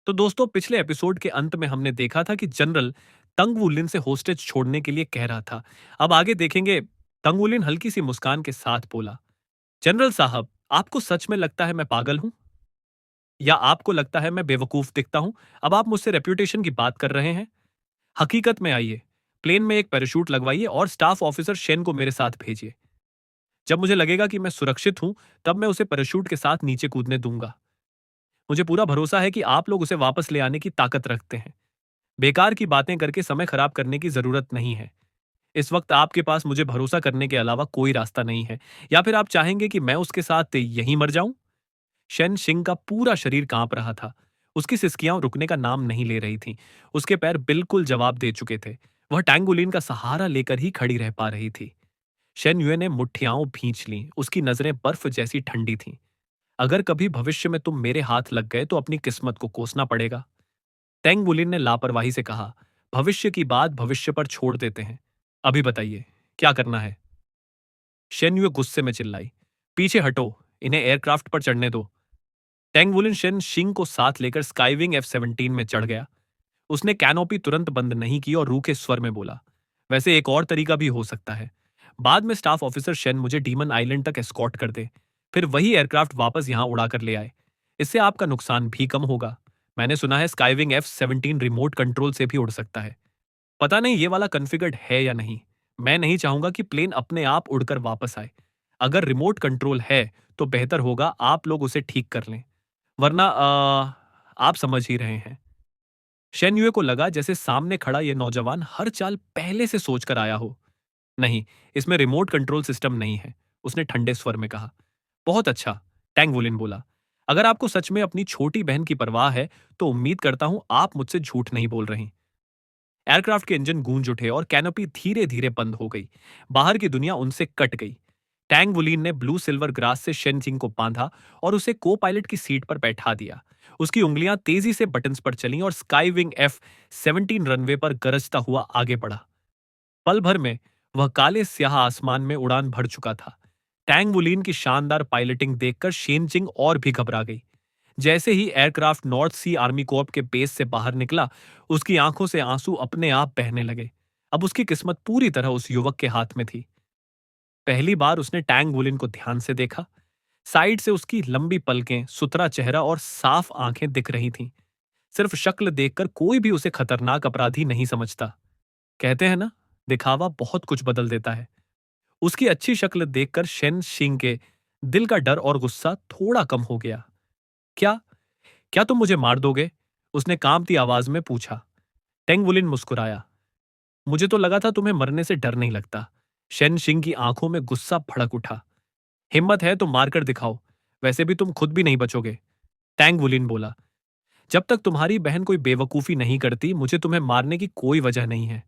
तो दोस्तों, पिछले एपिसोड के अंत में हमने देखा था कि जनरल तंगवुलिन से होस्टेज छोड़ने के लिए कह रहा था। अब आगे देखेंगे। तंगवुलिन हल्की सी मुस्कान के साथ बोला, जनरल साहब, आपको सच में लगता है मैं पागल हूं, या आपको लगता है मैं बेवकूफ दिखता हूं? अब आप मुझसे रेप्यूटेशन की बात कर रहे हैं। हकीकत में आइए, प्लेन में एक पैराशूट लगवाइए और स्टाफ ऑफिसर शेन को मेरे साथ भेजिए। जब मुझे लगेगा कि मैं सुरक्षित हूं, तब मैं उसे पैराशूट के साथ नीचे कूदने दूंगा। मुझे पूरा भरोसा है कि आप लोग उसे वापस ले आने की ताकत रखते हैं। बेकार की बातें करके समय खराब करने की जरूरत नहीं है। इस वक्त आपके पास मुझे भरोसा करने के अलावा कोई रास्ता नहीं है। या फिर आप चाहेंगे कि मैं उसके साथ यहीं मर जाऊं? शन सिंह का पूरा शरीर कांप रहा था। उसकी सिसकियां रुकने का नाम नहीं ले रही थीं। उसके पैर बिल्कुल जवाब दे चुके थे। वह टैंगुलिन का सहारा लेकर ही खड़ी रह पा रही थी। शेन युए ने मुठ्ठियां भींच लीं। उसकी नजरें बर्फ जैसी ठंडी थीं। अगर कभी भविष्य में तुम मेरे हाथ लग गए तो अपनी किस्मत को कोसना पड़ेगा। तेंगबुलिन ने लापरवाही से कहा, भविष्य की बात भविष्य पर छोड़ देते हैं। अभी बताइए, क्या करना है? शेन्युए गुस्से में चिल्लाई, पीछे हटो, इन्हें एयरक्राफ्ट पर चढ़ने दो। टेंगवुलिन शेन शिंग को साथ लेकर स्काईविंग F-17 में चढ़ गया। उसने कैनोपी तुरंत बंद नहीं की और रूखे स्वर में बोला, वैसे एक और तरीका भी हो सकता है। बाद में स्टाफ ऑफिसर शेन मुझे डीमन आइलैंड तक एस्कॉर्ट कर दे, फिर वही एयरक्राफ्ट वापस यहां उड़ाकर ले आए। इससे आपका नुकसान भी कम होगा। मैंने सुना है स्काईविंग F-17 रिमोट कंट्रोल से भी उड़ सकता है। पता नहीं ये वाला कॉन्फ़िगर्ड है या नहीं। मैं नहीं चाहूंगा कि प्लेन अपने आप उड़कर वापस आए। अगर रिमोट कंट्रोल है तो बेहतर होगा आप लोग उसे ठीक कर लें, वरना आप समझ ही रहे हैं। शेन्युए को लगा जैसे सामने खड़ा ये नौजवान हर चाल पहले से सोचकर आया हो। नहीं, इसमें रिमोट कंट्रोल सिस्टम नहीं है, उसने ठंडे स्वर में कहा। बहुत अच्छा, टैंगवुलिन बोला। अगर आपको सच में अपनी छोटी बहन की परवाह है तो उम्मीद करता हूं आप मुझसे झूठ नहीं बोल रही। एयरक्राफ्ट के इंजन गूंज उठे और कैनोपी धीरे धीरे बंद हो गई। बाहर की दुनिया उनसे कट गई। टैंग वुलीन ने ब्लू सिल्वर ग्रास से शेन सिंह को बांधा और उसे को पायलट की सीट पर बैठा दिया। उसकी उंगलियां तेजी से बटन्स पर चलीं और स्काईविंग F-17 रनवे पर गरजता हुआ आगे बढ़ा। पल भर में वह काले स्याह आसमान में उड़ान भर चुका था। टैंग वुलीन की शानदार पायलटिंग देखकर शेन चिंग और भी घबरा गई। जैसे ही एयरक्राफ्ट नॉर्थ सी आर्मी कोर्प के बेस से बाहर निकला, उसकी आंखों से आंसू अपने आप बहने लगे। अब उसकी किस्मत पूरी तरह उस युवक के हाथ में थी। पहली बार उसने टैंग वुलिन को ध्यान से देखा। साइड से उसकी लंबी पलकें, सुथरा चेहरा और साफ आंखें दिख रही थीं। सिर्फ शक्ल देखकर कोई भी उसे खतरनाक अपराधी नहीं समझता। कहते हैं ना, दिखावा बहुत कुछ बदल देता है। उसकी अच्छी शक्ल देखकर शेन शिंग के दिल का डर और गुस्सा थोड़ा कम हो गया। क्या क्या तुम मुझे मार दोगे? उसने कांपती आवाज में पूछा। टेंगवुलिन मुस्कुराया। मुझे तो लगा था तुम्हें मरने से डर नहीं लगता। शेन शिंग की आंखों में गुस्सा भड़क उठा। हिम्मत है तो मारकर दिखाओ, वैसे भी तुम खुद भी नहीं बचोगे। टेंगवुलिन बोला, जब तक तुम्हारी बहन कोई बेवकूफी नहीं करती, मुझे तुम्हें मारने की कोई वजह नहीं है।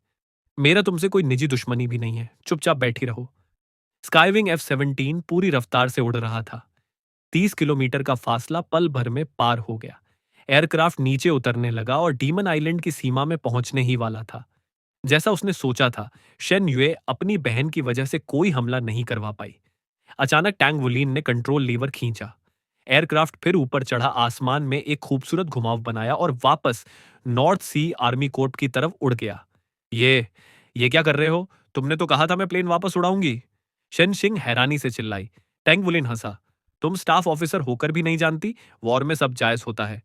मेरा तुमसे कोई निजी दुश्मनी भी नहीं है, चुपचाप बैठी रहो। स्काईविंग F-17 पूरी रफ्तार से उड़ रहा था। 30 किलोमीटर का फासला पल भर में पार हो गया। एयरक्राफ्ट नीचे उतरने लगा और डीमन आइलैंड की सीमा में पहुंचने ही वाला था। जैसा उसने सोचा था, शेन युए अपनी बहन की वजह से कोई हमला नहीं करवा पाई। अचानक टैंग वुलीन ने कंट्रोल लीवर खींचा। एयरक्राफ्ट फिर ऊपर चढ़ा, आसमान में एक खूबसूरत घुमाव बनाया और वापस नॉर्थ सी आर्मी कोर्प की तरफ उड़ गया। ये क्या कर रहे हो? तुमने तो कहा था मैं प्लेन वापस उड़ाऊंगी। शेन सिंह हैरानी से चिल्लाई। टैंग वुलिन हंसा। तुम स्टाफ ऑफिसर होकर भी नहीं जानती, वॉर में सब जायज होता है।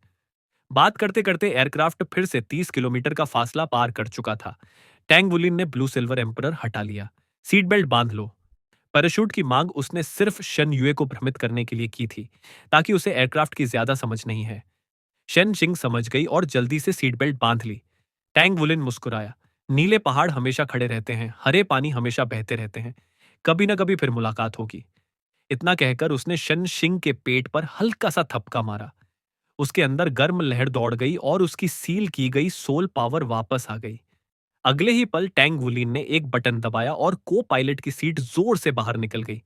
बात करते करते एयरक्राफ्ट फिर से 30 किलोमीटर का फासला पार कर चुका था। टैंग वुलिन ने ब्लू सिल्वर एम्परर हटा लिया। सीट बेल्ट बांध लो। पैराशूट की मांग उसने सिर्फ शन युए को भ्रमित करने के लिए की थी, ताकि उसे एयरक्राफ्ट की ज्यादा समझ नहीं है। शन सिंह समझ गई और जल्दी से सीट बेल्ट बांध ली। टैंग वुलिन मुस्कुराया। नीले पहाड़ हमेशा खड़े रहते हैं, हरे पानी हमेशा बहते रहते हैं। कभी न कभी फिर मुलाकात होगी। इतना कहकर उसने शन सिंह के पेट पर हल्का सा थपका मारा। उसके अंदर गर्म लहर दौड़ गई और उसकी सील की गई सोल पावर वापस आ गई। अगले ही पल टैंग वुलिन ने एक बटन दबाया और को पायलट की सीट जोर से बाहर निकल गई।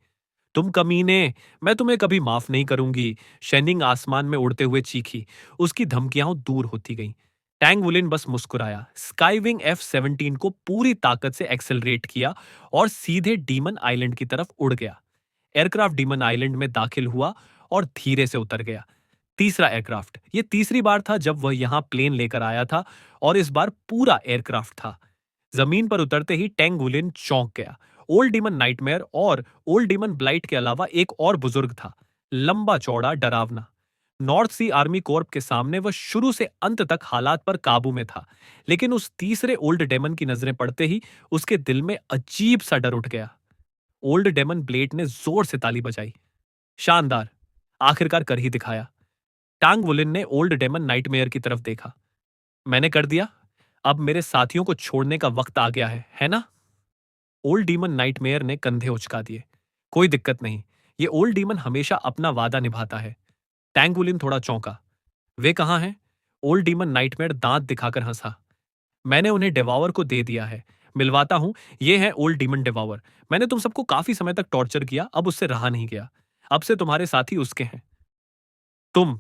तुम कमीने, मैं तुम्हें कभी माफ नहीं करूंगी, शेनिंग आसमान में उड़ते हुए चीखी। उसकी धमकियां दूर होती गईं। टैंग वुलिन बस मुस्कुराया। स्काईविंग F-17 को पूरी ताकत से एक्सेलरेट किया और सीधे डीमन आइलैंड की तरफ उड़ गया। एयरक्राफ्ट डीमन आइलैंड में दाखिल हुआ और धीरे से उतर गया। तीसरा एयरक्राफ्ट। ये तीसरी बार था जब वह यहाँ प्लेन लेकर आया था और इस बार पूरा एयरक्राफ्ट था। जमीन पर उतरते ही टैंग गुलिन चौंक गया। ओल्ड डीमन नाइटमेयर और ओल्ड डीमन ब्लाइट के अलावा एक और बुजुर्ग था, लंबा चौड़ा डरावना। नॉर्थ सी आर्मी कॉर्प के सामने वह शुरू से अंत तक हालात पर काबू में था, लेकिन उस तीसरे ओल्ड डेमन की नजरें पड़ते ही उसके दिल में अजीब सा डर उठ गया। ओल्ड डेमन ब्लेड ने जोर से ताली बजाई। शानदार, आखिरकार कर ही दिखाया। टांग वुलिन ने ओल्ड डेमन नाइटमेयर की तरफ देखा। मैंने कर दिया, अब मेरे साथियों को छोड़ने का वक्त आ गया है ना? ओल्ड डीमन नाइटमेयर ने कंधे उचका दिए। कोई दिक्कत नहीं, ये ओल्ड डीमन हमेशा अपना वादा निभाता है। टैंग वुलिन थोड़ा चौंका। वे कहाँ हैं? ओल्ड डीमन नाइटमेयर दांत दिखाकर हंसा। मैंने उन्हें डेवावर को दे दिया है। मिलवाता हूं, ये है ओल्ड डीमन डेवावर। मैंने तुम सबको काफी समय तक टॉर्चर किया, अब उससे रहा नहीं गया। अब से तुम्हारे साथी उसके हैं। तुम।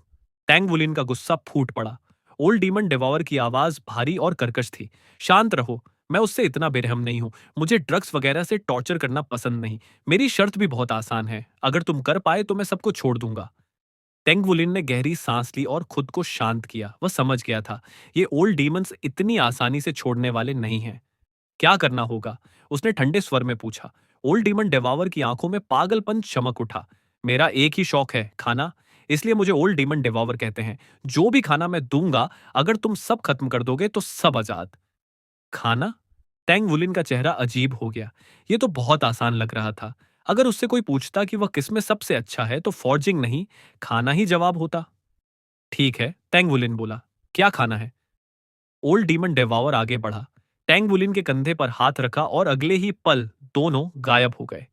टैंग वुलिन का गुस्सा फूट पड़ा। ओल्ड डीमन डेवावर की आवाज भारी और कर्कश थी। शांत रहो, मैं उससे इतना बेरहम नहीं हूं। मुझे ड्रग्स वगैरह से टॉर्चर करना पसंद नहीं। मेरी शर्त भी बहुत आसान है, अगर तुम कर पाए तो मैं सबको छोड़ दूंगा। टेंगवुलिन ने गहरी सांस ली और खुद को शांत किया। वह समझ गया था, ये ओल्ड डीमंस इतनी आसानी से छोड़ने वाले नहीं हैं। क्या करना होगा? उसने ठंडे स्वर में पूछा। ओल्ड डीमन डेवावर की आंखों में पागलपन चमक उठा। मेरा एक ही शौक है, खाना। इसलिए मुझे ओल्ड डीमन डेवावर कहते हैं। जो भी खाना मैं दूंगा, अगर तुम सब खत्म कर दोगे तो सब आजाद। खाना? टैंग वुलिन का चेहरा अजीब हो गया। ये तो बहुत आसान लग रहा था। अगर उससे कोई पूछता कि वह किसमें सबसे अच्छा है तो फॉर्जिंग नहीं, खाना ही जवाब होता। ठीक है, टैंग वुलिन बोला। क्या खाना है? ओल्ड डीमन डेवावर आगे बढ़ा। टैंग वुलिन के कंधे पर हाथ रखा और अगले ही पल दोनों गायब हो गए।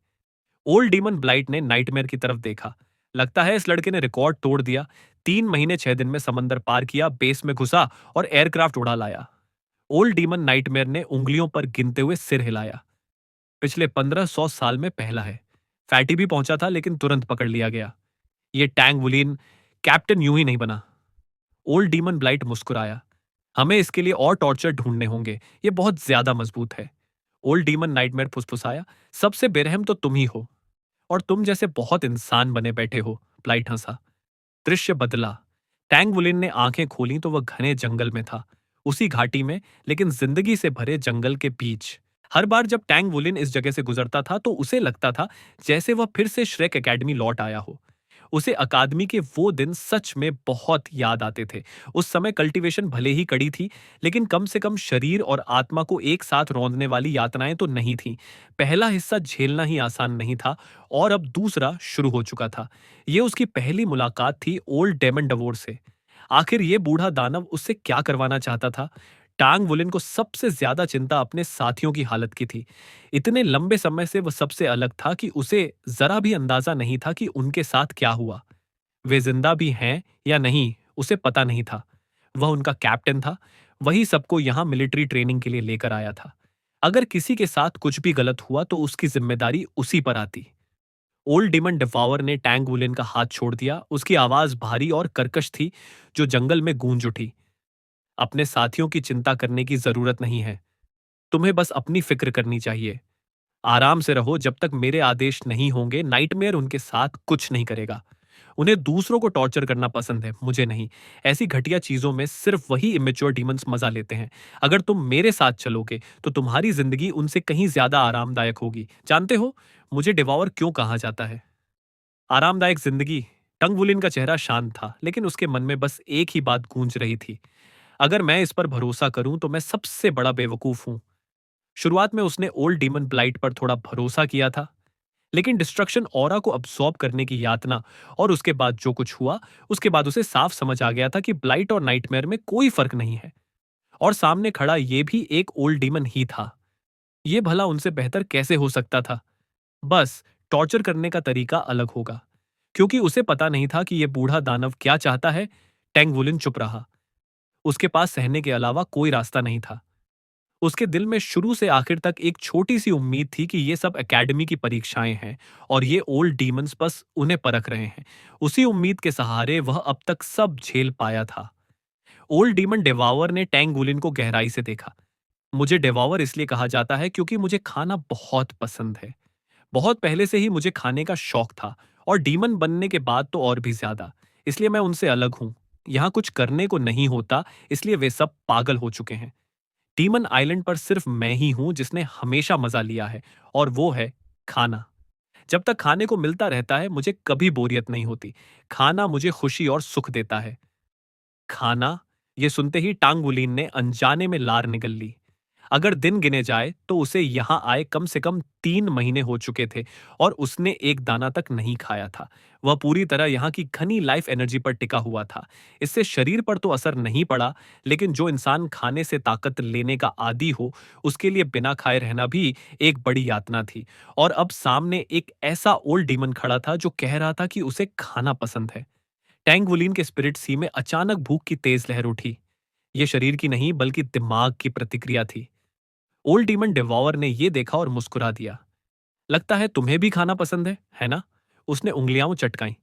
ओल्ड डीमन ब्लाइट ने नाइटमेयर की तरफ देखा। लगता है इस लड़के ने रिकॉर्ड तोड़ दिया। 3 महीने 6 दिन में समंदर पार किया, बेस में घुसा और एयरक्राफ्ट उड़ा लाया। ओल्ड डीमन नाइटमेयर ने उंगलियों पर गिनते हुए सिर हिलाया। पिछले 1500 साल में पहला है। फैटी भी पहुंचा था लेकिन तुरंत पकड़ लिया गया। ये टैंग वुलिन कैप्टन यूं ही नहीं बना। ओल्ड डीमन ब्लाइट मुस्कुराया। हमें इसके लिए और टॉर्चर ढूंढने होंगे, ये बहुत ज्यादा मजबूत है। ओल्ड डीमन नाइटमेयर फुसफुसाया। सबसे बेरहम तो तुम ही हो, और तुम जैसे बहुत इंसान बने बैठे हो। ब्लाइट हंसा। दृश्य बदला। टैंग वुलिन ने आंखें खोली तो वह घने जंगल में था, उसी घाटी में, लेकिन जिंदगी से भरे जंगल के बीच। हर बार जब टैंग वुलिन इस जगह से गुजरता था तो उसे लगता था जैसे वह फिर से श्रेक एकेडमी लौट आया हो। उसे अकादमी के वो दिन सच में बहुत याद आते थे। उस समय कल्टीवेशन भले ही कड़ी थी, लेकिन कम से कम शरीर और आत्मा को एक साथ रौंदने वाली यातनाएं तो नहीं थीं। पहला हिस्सा झेलना ही आसान नहीं था और अब दूसरा शुरू हो चुका था। ये उसकी पहली मुलाकात थी ओल्ड डेमन डवोर से। आखिर ये बूढ़ा दानव उससे क्या करवाना चाहता था? टांग वुलिन को सबसे ज्यादा चिंता अपने साथियों की हालत की थी। इतने लंबे समय से वह सबसे अलग था कि उसे जरा भी अंदाजा नहीं था कि उनके साथ क्या हुआ। वे जिंदा भी हैं या नहीं, उसे पता नहीं था। वह उनका कैप्टन था, वही सबको यहां मिलिट्री ट्रेनिंग के लिए लेकर आया था। अगर किसी के साथ कुछ भी गलत हुआ तो उसकी जिम्मेदारी उसी पर आती। ओल्ड डिमन डिफावर ने टैंग वुलिन का हाथ छोड़ दिया। उसकी आवाज भारी और कर्कश थी, जो जंगल में गूंज उठी। अपने साथियों की चिंता करने की जरूरत नहीं है। तुम्हें बस अपनी फिक्र करनी चाहिए। आराम से रहो, जब तक मेरे आदेश नहीं होंगे नाइटमेयर उनके साथ कुछ नहीं करेगा। उन्हें दूसरों को टॉर्चर करना पसंद है, मुझे नहीं। ऐसी घटिया चीजों में सिर्फ वही इमेच्योर डीमंस मजा लेते हैं। अगर तुम मेरे साथ चलोगे तो तुम्हारी जिंदगी उनसे कहीं ज्यादा आरामदायक होगी। जानते हो मुझे डिवॉर क्यों कहा जाता है? आरामदायक जिंदगी। टंगवुलिन का चेहरा शांत था, लेकिन उसके मन में बस एक ही बात गूंज रही थी। अगर मैं इस पर भरोसा करूं तो मैं सबसे बड़ा बेवकूफ हूं। शुरुआत में उसने ओल्ड डीमन ब्लाइट पर थोड़ा भरोसा किया था, लेकिन डिस्ट्रक्शन ऑरा को अब्सॉर्ब करने की यातना और उसके बाद जो कुछ हुआ, उसके बाद उसे साफ समझ आ गया था कि ब्लाइट और नाइटमेयर में कोई फर्क नहीं है। और सामने खड़ा ये भी एक ओल्ड डीमन ही था। ये भला उनसे बेहतर कैसे हो सकता था? बस टॉर्चर करने का तरीका अलग होगा। क्योंकि उसे पता नहीं था कि यह बूढ़ा दानव क्या चाहता है। टैंग वुलिन चुप रहा। उसके पास सहने के अलावा कोई रास्ता नहीं था। उसके दिल में शुरू से आखिर तक एक छोटी सी उम्मीद थी कि ये सब एकेडमी की परीक्षाएं हैं और ये ओल्ड डीमंस बस उन्हें परख रहे हैं। उसी उम्मीद के सहारे वह अब तक सब झेल पाया था। ओल्ड डीमन डेवावर ने टैंग गुलिन को गहराई से देखा। मुझे डेवावर इसलिए कहा जाता है क्योंकि मुझे खाना बहुत पसंद है। बहुत पहले से ही मुझे खाने का शौक था, और डीमन बनने के बाद तो और भी ज्यादा। इसलिए मैं उनसे अलग हूं। यहाँ कुछ करने को नहीं होता, इसलिए वे सब पागल हो चुके हैं। डीमन आइलैंड पर सिर्फ मैं ही हूं जिसने हमेशा मजा लिया है, और वो है खाना। जब तक खाने को मिलता रहता है, मुझे कभी बोरियत नहीं होती। खाना मुझे खुशी और सुख देता है। खाना, ये सुनते ही टांगुलीन ने अनजाने में लार निगल ली। अगर दिन गिने जाए तो उसे यहाँ आए कम से कम 3 महीने हो चुके थे, और उसने एक दाना तक नहीं खाया था। वह पूरी तरह यहाँ की घनी लाइफ एनर्जी पर टिका हुआ था। इससे शरीर पर तो असर नहीं पड़ा, लेकिन जो इंसान खाने से ताकत लेने का आदी हो, उसके लिए बिना खाए रहना भी एक बड़ी यातना थी। और अब सामने एक ऐसा ओल्ड डीमन खड़ा था जो कह रहा था कि उसे खाना पसंद है। टैंगवुलिन के स्पिरिट सी में अचानक भूख की तेज लहर उठी। ये शरीर की नहीं बल्कि दिमाग की प्रतिक्रिया थी। ओल्ड डीमन डिवॉवर ने ये देखा और मुस्कुरा दिया। लगता है तुम्हें भी खाना पसंद है ना? उसने उंगलियां चटकाई।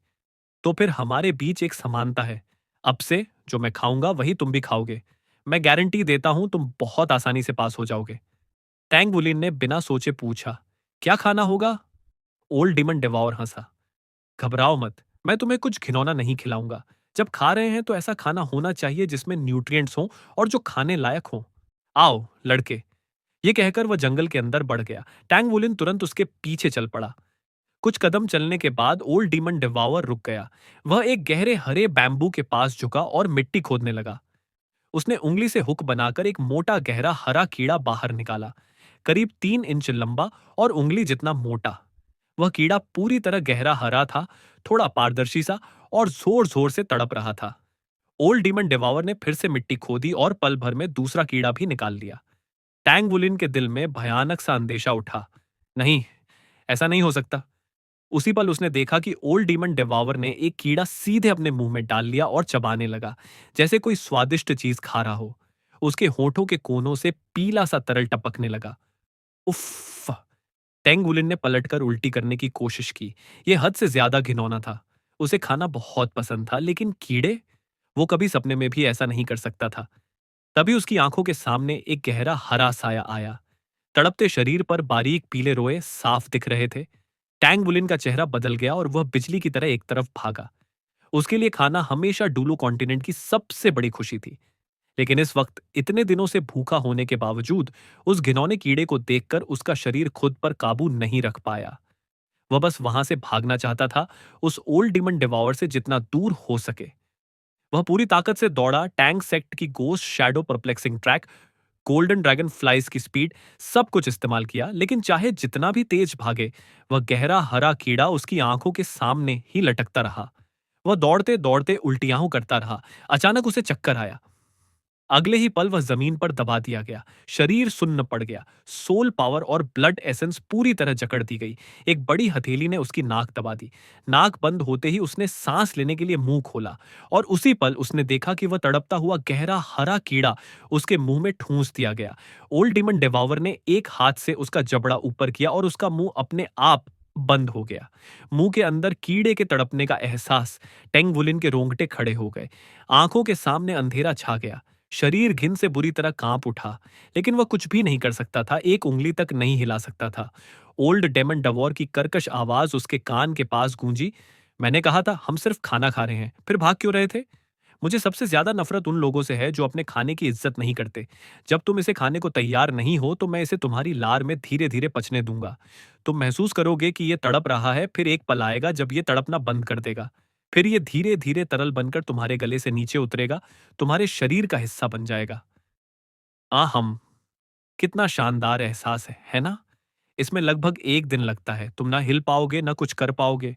तो फिर हमारे बीच एक समानता है। अब से जो मैं खाऊंगा वही तुम भी खाओगे। मैं गारंटी देता हूं तुम बहुत आसानी से पास हो जाओगे। टैंगवुलिन ने बिना सोचे पूछा, क्या खाना होगा? ओल्ड डीमन डिवॉवर हंसा। घबराओ मत, मैं तुम्हें कुछ घिनौना नहीं खिलाऊंगा। जब खा रहे हैं तो ऐसा खाना होना चाहिए जिसमें न्यूट्रिएंट्स हों और जो खाने लायक हो। आओ लड़के। ये कहकर वह जंगल के अंदर बढ़ गया। टैंग वुलिन तुरंत उसके पीछे चल पड़ा। कुछ कदम चलने के बाद ओल्ड डीमन डिवावर रुक गया। वह एक गहरे हरे बैम्बू के पास झुका और मिट्टी खोदने लगा। उसने उंगली से हुक बनाकर एक मोटा गहरा हरा कीड़ा बाहर निकाला, करीब 3 इंच लंबा और उंगली जितना मोटा। वह कीड़ा पूरी तरह गहरा हरा था, थोड़ा पारदर्शी सा, और जोर जोर से तड़प रहा था। ओल्ड डीमन डिवावर ने फिर से मिट्टी खोदी और पल भर में दूसरा कीड़ा भी निकाल लिया। टैंग वुलिन के दिल में भयानक सा अंदेशा उठा। नहीं, ऐसा नहीं हो सकता। उसी पल उसने देखा कि ओल्ड डीमन डिवावर ने एक कीड़ा सीधे अपने मुंह में डाल लिया और चबाने लगा, जैसे कोई स्वादिष्ट चीज खा रहा हो। उसके होठों के कोनों से पीला सा तरल टपकने लगा। उफ! टैंग वुलिन ने पलटकर उल्टी करने की कोशिश की। यह हद से ज्यादा घिनौना था। उसे खाना बहुत पसंद था, लेकिन कीड़े? वो कभी सपने में भी ऐसा नहीं कर सकता था। तभी उसकी आंखों के सामने एक गहरा हरा साया आया। तड़पते शरीर पर बारीक पीले रोए साफ दिख रहे थे। टैंग बुलिन का चेहरा बदल गया और वह बिजली की तरह एक तरफ भागा। उसके लिए खाना हमेशा डुलू कॉन्टिनेंट की सबसे बड़ी खुशी थी। लेकिन इस वक्त इतने दिनों से भूखा होने के बावजूद उस घिनौने कीड़े को देखकर उसका शरीर खुद पर काबू नहीं रख पाया। वह बस वहां से भागना चाहता था, उस ओल्ड डिमन डिवावर से जितना दूर हो सके। वह पूरी ताकत से दौड़ा, टैंक सेक्ट की ghost shadow perplexing track, golden dragon flies की स्पीड, सब कुछ इस्तेमाल किया, लेकिन चाहे जितना भी तेज भागे, वह गहरा हरा कीड़ा उसकी आंखों के सामने ही लटकता रहा। वह दौड़ते दौड़ते उल्टियां करता रहा। अचानक उसे चक्कर आया। अगले ही पल वह जमीन पर दबा दिया गया। शरीर सुन्न पड़ गया। सोल पावर और ब्लड एसेंस पूरी तरह जकड़ दी गई। एक बड़ी हथेली ने उसकी नाक दबा दी। नाक बंद होते ही उसने सांस लेने के लिए मुंह खोला, और उसी पल उसने देखा कि वह तड़पता हुआ गहरा हरा कीड़ा उसके मुंह में ठूंस दिया गया। ओल्ड डिमन डिवावर ने एक हाथ से उसका जबड़ा ऊपर किया और उसका मुंह अपने आप बंद हो गया। मुंह के अंदर कीड़े के तड़पने का एहसास, टेंग वुलिन के रोंगटे खड़े हो गए। आंखों के सामने अंधेरा छा गया। शरीर घिन से बुरी तरह कांप उठा, लेकिन वह कुछ भी नहीं कर सकता था, एक उंगली तक नहीं हिला सकता था। ओल्ड डेमन डवॉर की कर्कश आवाज उसके कान के पास गूंजी। मैंने कहा था हम सिर्फ खाना खा रहे हैं, फिर भाग क्यों रहे थे? मुझे सबसे ज्यादा नफरत उन लोगों से है जो अपने खाने की इज्जत नहीं करते। जब तुम इसे खाने को तैयार नहीं हो तो मैं इसे तुम्हारी लार में धीरे धीरे पचने दूंगा। तुम महसूस करोगे कि ये तड़प रहा है, फिर एक पल आएगा जब ये तड़पना बंद कर देगा। फिर ये धीरे धीरे तरल बनकर तुम्हारे गले से नीचे उतरेगा, तुम्हारे शरीर का हिस्सा बन जाएगा। हम कितना शानदार एहसास है ना? इसमें लगभग 1 दिन लगता है। तुम ना हिल पाओगे ना कुछ कर पाओगे।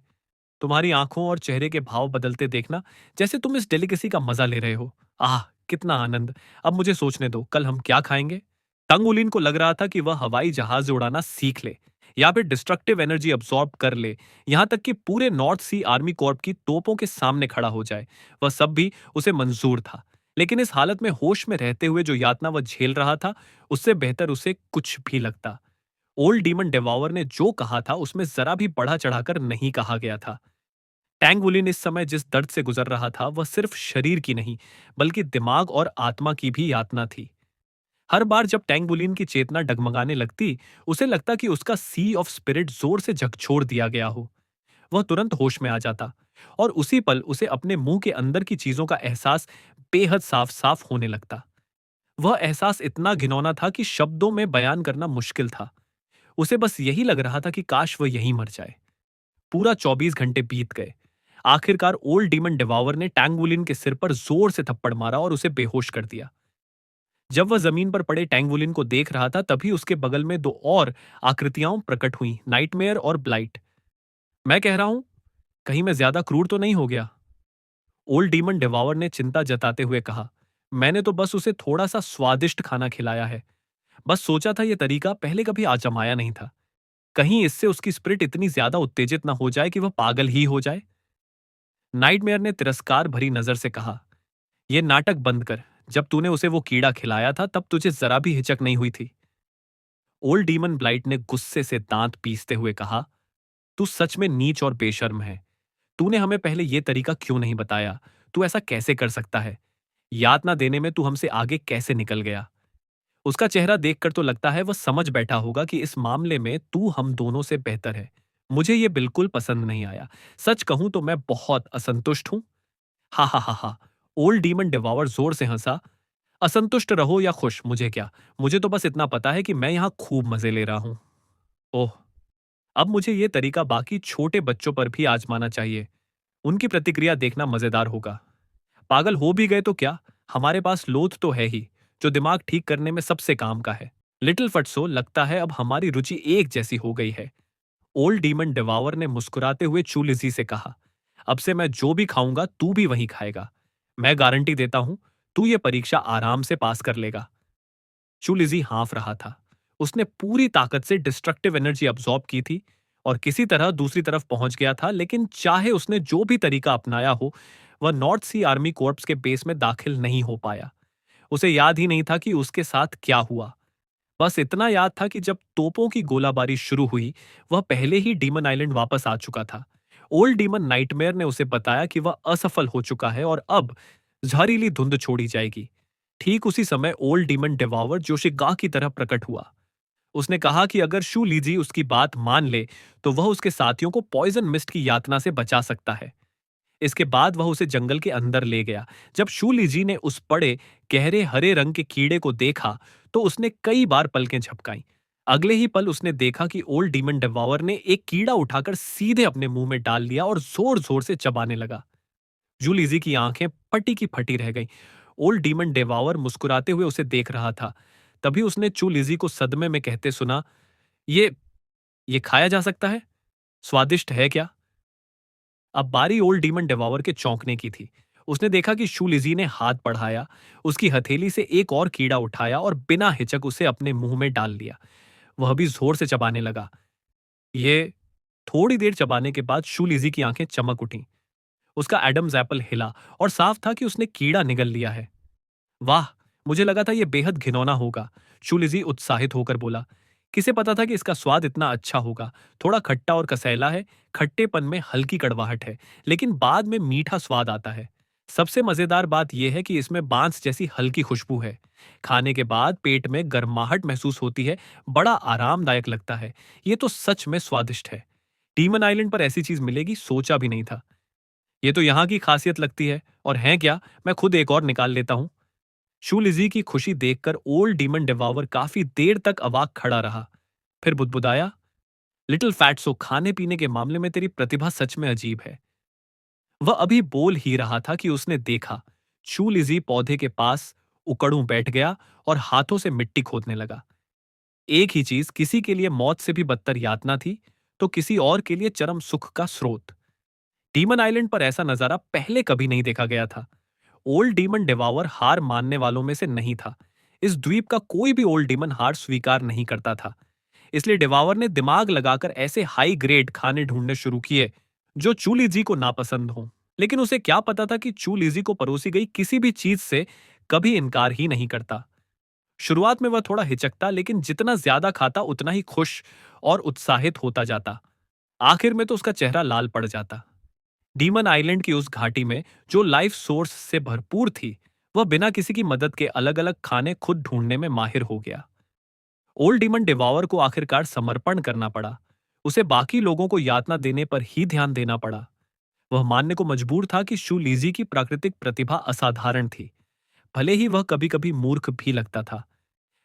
तुम्हारी आंखों और चेहरे के भाव बदलते देखना, जैसे तुम इस डेलिकेसी का मजा ले रहे हो। आह, कितना आनंद! अब मुझे सोचने दो, कल हम क्या खाएंगे? तंगुलिन को लग रहा था कि वह हवाई जहाज उड़ाना सीख ले, या फिर डिस्ट्रक्टिव एनर्जी अब्सॉर्ब कर ले, यहां तक कि पूरे नॉर्थ सी आर्मी कॉर्प की तोपों के सामने खड़ा हो जाए। वह सब भी उसे मंजूर था। लेकिन इस हालत में होश में रहते हुए जो यातना वह झेल रहा था, उससे बेहतर उसे कुछ भी लगता। ओल्ड डीमन डेवावर ने जो कहा था उसमें जरा भी बढ़ा चढ़ाकर नहीं कहा गया था। टैंग वुलिन इस समय जिस दर्द से गुजर रहा था वह सिर्फ शरीर की नहीं, बल्कि दिमाग और आत्मा की भी यातना थी। हर बार जब टैंग वुलिन की चेतना डगमगाने लगती, उसे लगता कि उसका सी ऑफ स्पिरिट जोर से झकझोर दिया गया हो। वह तुरंत होश में आ जाता। और उसी पल उसे अपने मुंह के अंदर की चीजों का एहसास बेहद साफ साफ होने लगता। वह एहसास इतना घिनौना था कि शब्दों में बयान करना मुश्किल था। उसे बस यही लग रहा था कि काश वह यहीं मर जाए। पूरा 24 घंटे बीत गए। आखिरकार ओल्ड डीमन डिवावर ने टैंगवुलिन के सिर पर जोर से थप्पड़ मारा और उसे बेहोश कर दिया। जब वह जमीन पर पड़े टैंगवुलिन को देख रहा था तभी उसके बगल में दो और आकृतियां प्रकट हुई, नाइटमेयर और ब्लाइट। मैं कह रहा हूं, कहीं मैं ज्यादा क्रूर तो नहीं हो गया? ओल्ड डीमन डिवावर ने चिंता जताते हुए कहा। मैंने तो बस उसे थोड़ा सा स्वादिष्ट खाना खिलाया है। बस सोचा था यह तरीका पहले कभी आजमाया नहीं था। कहीं इससे उसकी स्पिरिट इतनी ज्यादा उत्तेजित ना हो जाए कि वह पागल ही हो जाए। नाइटमेयर ने तिरस्कार भरी नजर से कहा, यह नाटक बंद कर। जब तूने उसे वो कीड़ा खिलाया था तब तुझे जरा भी हिचक नहीं हुई थी। ओल्ड डीमन ब्लाइट ने गुस्से से दांत पीसते हुए कहा, तू सच में नीच और बेशर्म है। तूने हमें पहले यह तरीका क्यों नहीं बताया? तू ऐसा कैसे कर सकता है? यातना देने में तू हमसे आगे कैसे निकल गया? उसका चेहरा देखकर तो लगता है वह समझ बैठा होगा कि इस मामले में तू हम दोनों से बेहतर है। मुझे यह बिल्कुल पसंद नहीं आया। सच कहूं तो मैं बहुत असंतुष्ट हूं। हा हा हा हा। ओल्ड डीमन डिवावर जोर से हंसा। असंतुष्ट रहो या खुश, मुझे क्या। मुझे तो बस इतना पता है कि मैं यहां खूब मजे ले रहा हूं। ओह, अब मुझे यह तरीका बाकी छोटे बच्चों पर भी आजमाना चाहिए। उनकी प्रतिक्रिया देखना मजेदार होगा। पागल हो भी गए तो क्या, हमारे पास लोथ तो है ही, जो दिमाग ठीक करने में सबसे काम का है। लिटिल फटसो, लगता है अब हमारी रुचि एक जैसी हो गई है। ओल्ड डीमन डिवावर ने मुस्कुराते हुए चूलिजी से कहा, अब से मैं जो भी खाऊंगा तू भी वही खाएगा। मैं गारंटी देता हूं, तू ये परीक्षा आराम से पास कर लेगा। चूलिजी हाँफ रहा था। उसने पूरी ताकत से डिस्ट्रक्टिव एनर्जी अब्सॉर्ब की थी और किसी तरह दूसरी तरफ पहुंच गया था, लेकिन चाहे उसने जो भी तरीका अपनाया हो, वह नॉर्थ सी आर्मी कोर्प्स के बेस में दाखिल नहीं हो पाया। उसे याद ही नहीं था कि उसके साथ क्या हुआ। बस इतना याद था कि जब तोपों की गोलाबारी शुरू हुई, वह पहले ही डीमन आइलैंड वापस आ चुका था। ओल्ड डीमन नाइटमेयर ने उसे बताया कि वह असफल हो चुका है और अब जहरीली धुंध छोड़ी जाएगी। ठीक उसी समय ओल्ड डीमन डिवावर जोशिगा की तरह प्रकट हुआ। उसने कहा कि अगर शू लीजी उसकी बात मान ले तो वह उसके साथियों को पॉइजन मिस्ट की यातना से बचा सकता है। इसके बाद वह उसे जंगल के अंदर ले गया। जब शू लीजी ने उस बड़े गहरे हरे रंग के कीड़े को देखा तो उसने कई बार पलकें झपकाईं। अगले ही पल उसने देखा कि ओल्ड डीमन डिवावर ने एक कीड़ा उठाकर सीधे अपने मुंह में डाल लिया और जोर जोर से चबाने लगा। जूलीजी की आंखें फटी की फटी रह गईं। ओल्ड डीमन डेवावर मुस्कुराते हुए उसे देख रहा था। तभी उसने चू लिजी को सदमे में कहते सुना, ये ये खाया जा सकता है? स्वादिष्ट है क्या? अब बारी ओल्ड डीमन डेवावर के चौंकने की थी। उसने देखा कि शू लिजी ने हाथ बढ़ाया, उसकी हथेली से एक और कीड़ा उठाया और बिना हिचक उसे अपने मुंह में डाल लिया। वह भी जोर से चबाने लगा। ये थोड़ी देर चबाने के बाद शू लिजी की आंखें चमक उठीं। उसका एडम्स एप्पल हिला और साफ था कि उसने कीड़ा निगल लिया है। वाह, मुझे लगा था यह बेहद घिनौना होगा। शूलिजी उत्साहित होकर बोला। किसे पता था कि इसका स्वाद इतना अच्छा होगा। थोड़ा खट्टा और कसैला है, खट्टेपन में हल्की कड़वाहट है, लेकिन बाद में मीठा स्वाद आता है। सबसे मजेदार बात यह है कि इसमें बांस जैसी हल्की खुशबू है। खाने के बाद पेट में गर्माहट महसूस होती है, बड़ा आरामदायक लगता है। ये तो सच में स्वादिष्ट है। डीमन आइलैंड पर ऐसी चीज मिलेगी सोचा भी नहीं था। ये तो यहाँ की खासियत लगती है, और हैं क्या, मैं खुद एक और निकाल लेता हूँ। शूलिजी की खुशी देखकर ओल्ड डीमन डिवावर काफी देर तक अवाक खड़ा रहा। फिर बुदबुदाया, लिटिल फैट्सो, खाने पीने के मामले में तेरी प्रतिभा सच में अजीब है। वह अभी बोल ही रहा था कि उसने देखा शूलिजी पौधे के पास उकड़ूं बैठ गया और हाथों से मिट्टी खोदने लगा। एक ही चीज किसी के लिए मौत से भी बदतर यातना थी, तो किसी और के लिए चरम सुख का स्रोत। डीमन आइलैंड पर ऐसा नजारा पहले कभी नहीं देखा गया था। ओल्ड डीमन डिवावर हार मानने वालों में से नहीं था। इस द्वीप का कोई भी ओल्ड डीमन हार स्वीकार नहीं करता था। इसलिए डिवावर ने दिमाग लगाकर ऐसे हाई ग्रेड खाने ढूंढने शुरू किए जो चूलीजी को नापसंद हो। लेकिन उसे क्या पता था कि चूलीजी को परोसी गई किसी भी चीज से कभी इनकार ही नहीं करता। शुरुआत में वह थोड़ा हिचकता, लेकिन जितना ज्यादा खाता उतना ही खुश और उत्साहित होता जाता। आखिर में तो उसका चेहरा लाल पड़ जाता। डीमन आइलैंड की उस घाटी में जो लाइफ सोर्स से भरपूर थी, वह बिना किसी की मदद के अलग अलग खाने खुद ढूंढने में माहिर हो गया। ओल्ड डीमन डिवावर को आखिरकार समर्पण करना पड़ा। उसे बाकी लोगों को यातना देने पर ही ध्यान देना पड़ा। वह मानने को मजबूर था कि शू लीजी की प्राकृतिक प्रतिभा असाधारण थी, भले ही वह कभी कभी मूर्ख भी लगता था।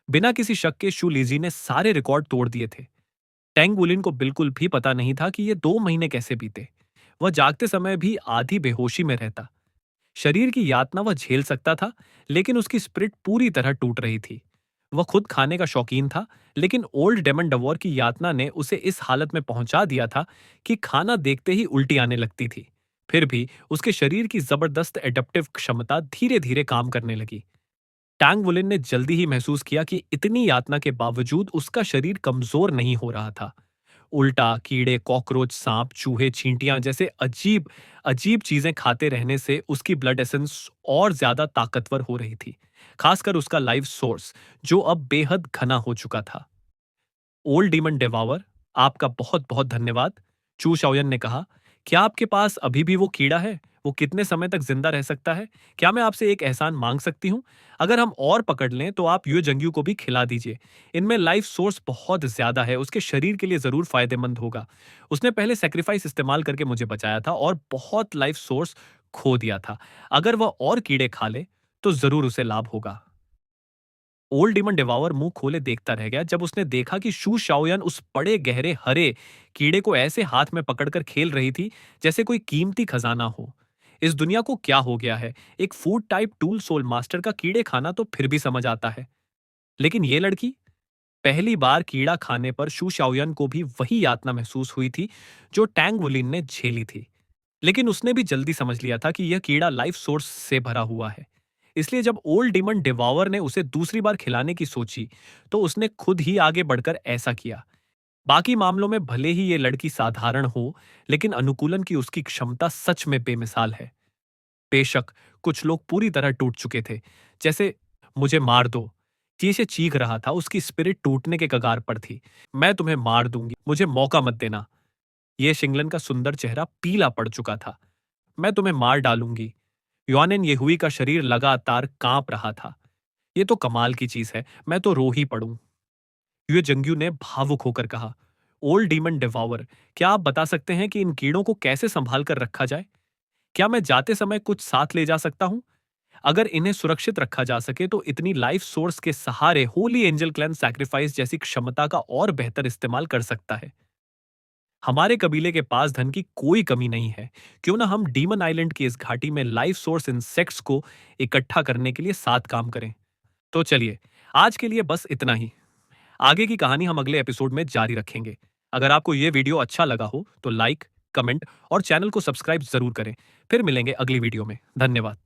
बिना किसी शक के शू लीजी ने सारे रिकॉर्ड तोड़ दिए थे। टैंग वुलिन को बिल्कुल भी पता नहीं था कि ये 2 महीने कैसे बीते। वह जागते समय भी आधी बेहोशी में रहता। शरीर की यातना वह झेल सकता था, लेकिन उसकी स्पिरिट पूरी तरह टूट रही थी। वह खुद खाने का शौकीन था, लेकिन ओल्ड डेमन डवॉर की यातना ने उसे इस हालत में पहुंचा दिया था कि खाना देखते ही उल्टी आने लगती थी। फिर भी उसके शरीर की जबरदस्त एडप्टिव क्षमता धीरे धीरे काम करने लगी। टैंग वुलिन ने जल्दी ही महसूस किया कि इतनी यातना के बावजूद उसका शरीर कमजोर नहीं हो रहा था। उल्टा कीड़े, कॉकरोच, सांप, चूहे, चींटियां जैसे अजीब अजीब चीजें खाते रहने से उसकी ब्लड एसेंस और ज्यादा ताकतवर हो रही थी, खासकर उसका लाइफ सोर्स जो अब बेहद घना हो चुका था। ओल्ड डीमन डेवावर, आपका बहुत बहुत धन्यवाद, चू शाओयन ने कहा। क्या आपके पास अभी भी वो कीड़ा है? वो कितने समय तक जिंदा रह सकता है? क्या मैं आपसे एक एहसान मांग सकती हूँ? अगर हम और पकड़ लें तो आप युए जंगयू को भी खिला दीजिए। इनमें लाइफ सोर्स बहुत ज्यादा है, उसके शरीर के लिए जरूर फायदेमंद होगा। उसने पहले सेक्रीफाइस इस्तेमाल करके मुझे बचाया था और बहुत लाइफ सोर्स खो दिया था। अगर वह और कीड़े खा ले तो जरूर उसे लाभ होगा। ओल्ड डिमन डिवावर मुंह खोले देखता रह गया जब उसने देखा कि शू शाओयन उस बड़े गहरे हरे कीड़े को ऐसे हाथ में पकड़कर खेल रही थी जैसे कोई कीमती खजाना हो। इस दुनिया को क्या हो गया है? एक फूड टाइप टूल सोल मास्टर का कीड़े खाना तो फिर भी समझ आता है, लेकिन ये लड़की? पहली बार कीड़ा खाने पर शू शाओयन को भी वही यातना महसूस हुई थी जो टैंग वुलिन ने झेली थी। लेकिन उसने भी जल्दी समझ लिया था कि यह कीड़ा लाइफ सोर्स से भरा हुआ है। इसलिए जब ओल्ड डिमन डिवावर ने उसे दूसरी बार खिलाने की सोची, तो उसने खुद ही आगे बढ़कर ऐसा किया। बाकी मामलों में भले ही ये लड़की साधारण हो, लेकिन अनुकूलन की उसकी क्षमता सच में बेमिसाल है। बेशक कुछ लोग पूरी तरह टूट चुके थे, जैसे मुझे मार दो, चीसे चीख रहा था, उसकी स्पिरिट टूटने के कगार पर थी। मैं तुम्हें मार दूंगी, मुझे मौका मत देना। ये शिंगलन का सुंदर चेहरा पीला पड़ चुका था। मैं तुम्हें मार डालूंगी। युआनिन येहुई का शरीर लगातार कांप रहा था। ये तो कमाल की चीज है, मैं तो रो ही पड़ूं। युए जंगयू ने भावुक होकर कहा, ओल्ड डीमन डिवावर, क्या आप बता सकते हैं कि इन कीड़ों को कैसे संभाल कर रखा जाए? क्या मैं जाते समय कुछ साथ ले जा सकता हूं? अगर इन्हें सुरक्षित रखा जा सके तो इतनी लाइफ सोर्स के सहारे होली एंजल क्लैन सैक्रिफाइस जैसी क्षमता का और बेहतर इस्तेमाल कर सकता है। हमारे कबीले के पास धन की कोई कमी नहीं है। क्यों ना हम डीमन आइलैंड की इस घाटी में लाइफ सोर्स इंसेक्ट्स को इकट्ठा करने के लिए साथ काम करें। तो चलिए, आज के लिए बस इतना ही। आगे की कहानी हम अगले एपिसोड में जारी रखेंगे। अगर आपको ये वीडियो अच्छा लगा हो तो लाइक, कमेंट और चैनल को सब्सक्राइब जरूर करें। फिर मिलेंगे अगली वीडियो में। धन्यवाद।